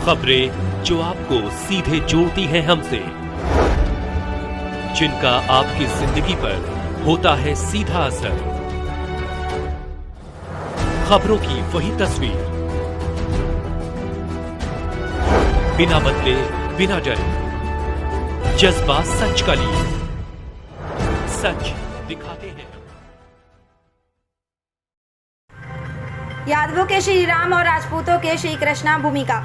खबरें जो आपको सीधे जोड़ती हैं हमसे, जिनका आपकी जिंदगी पर होता है सीधा असर। खबरों की वही तस्वीर, बिना बदले बिना डरे, जज्बा सच का लिए, सच दिखाते हैं। यादवों के श्री राम और राजपूतों के श्री कृष्णा भूमिका।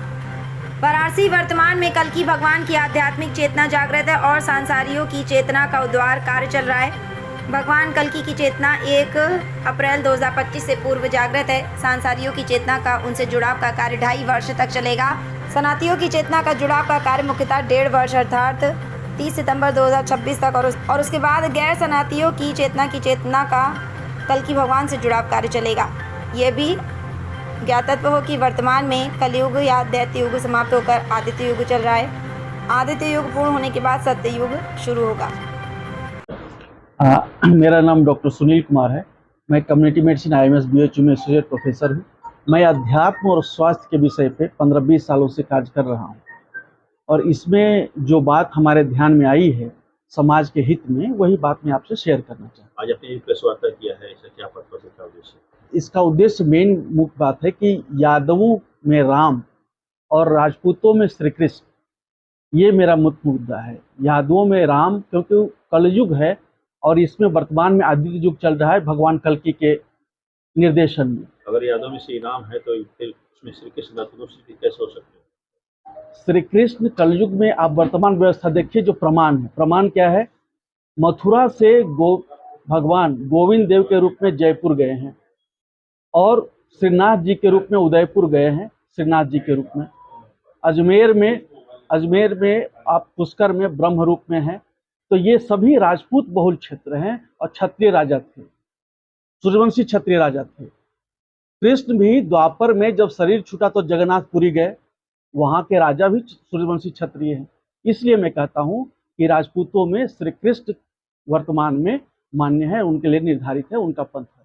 वाराणसी वर्तमान में कल्कि भगवान की आध्यात्मिक चेतना जागृत है और सांसारियों की चेतना का उद्धार कार्य चल रहा है। भगवान कल्कि की चेतना 1 अप्रैल 2025 से पूर्व जागृत है। सांसारियों की चेतना का उनसे जुड़ाव का कार्य 2.5 वर्ष तक चलेगा। सनातियों की चेतना का जुड़ाव का कार्य मुख्यतः 1.5 वर्ष अर्थात 30 सितंबर 2026 तक और उसके बाद गैर सनातियों की चेतना का कल्कि भगवान से जुड़ाव कार्य चलेगा। ये भी ज्ञातत्व हो कि वर्तमान में कलयुग या दैत्य युग समाप्त होकर आदित्य युग चल रहा है। आदित्य युग पूर्ण होने के बाद सत्य युग शुरू होगा। मेरा नाम डॉक्टर सुनील कुमार है। मैं कम्युनिटी मेडिसिन IMS BHU में एसोसिएट प्रोफेसर हूँ। मैं अध्यात्म और स्वास्थ्य के विषय पे 15-20 सालों से कार्य कर रहा हूँ और इसमें जो बात हमारे ध्यान में आई है समाज के हित में, वही बात मैं आपसे शेयर करना चाहता हूँ। आज आपने प्रेस वार्ता किया है, इसका क्या पर्पस है, क्या उद्देश्य? इसका उद्देश्य मेन मुख्य बात है कि यादवों में राम और राजपूतों में श्री कृष्ण, ये मेरा मुख्य मुद्दा है। यादवों में राम क्योंकि कलयुग है और इसमें वर्तमान में आदित्य युग चल रहा है भगवान कल्कि के निर्देशन में। अगर यादव में श्री राम है तो फिर उसमें श्री कृष्ण राजपूतों में कैसे हो सकते हैं? श्री कृष्ण कलयुग में आप वर्तमान व्यवस्था देखिए, जो प्रमाण है, प्रमाण क्या है? मथुरा से भगवान गोविंद देव के रूप में जयपुर गए हैं और श्रीनाथ जी के रूप में उदयपुर गए हैं, श्रीनाथ जी के रूप में। अजमेर में आप पुष्कर में ब्रह्म रूप में हैं। तो ये सभी राजपूत बहुल क्षेत्र हैं और क्षत्रिय राजा थे, सूर्यवंशी क्षत्रिय राजा थे। कृष्ण भी द्वापर में जब शरीर छूटा तो जगन्नाथपुरी गए, वहाँ के राजा भी सूर्यवंशी क्षत्रिय हैं। इसलिए मैं कहता हूँ कि राजपूतों में श्री कृष्ण वर्तमान में मान्य है, उनके लिए निर्धारित है, उनका पंथ है।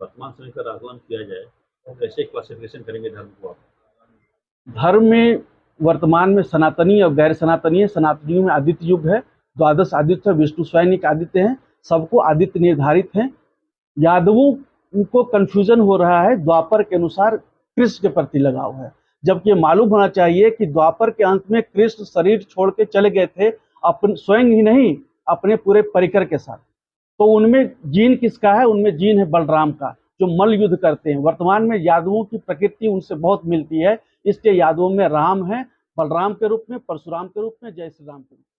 वर्तमान समय का आकलन किया जाए तो कैसे क्लासिफिकेशन करेंगे धर्म को आप? धर्म में वर्तमान में सनातनी और गैर सनातनी है। सनातनियों में आदित्य युग है, 12 आदित्य, विष्णु स्वयं आदित्य हैं, सबको आदित्य निर्धारित हैं। यादवों को कंफ्यूजन हो रहा है, द्वापर के अनुसार कृष्ण के प्रति लगाव है, जबकि ये मालूम होना चाहिए कि द्वापर के अंत में कृष्ण शरीर छोड़ के चले गए थे, अपन स्वयं ही नहीं, अपने पूरे परिकर के साथ। तो उनमें जीन किसका है? उनमें जीन है बलराम का, जो मल्ल युद्ध करते हैं। वर्तमान में यादवों की प्रकृति उनसे बहुत मिलती है, इसलिए यादवों में राम है, बलराम के रूप में, परशुराम के रूप में, जय श्री राम के रूप में।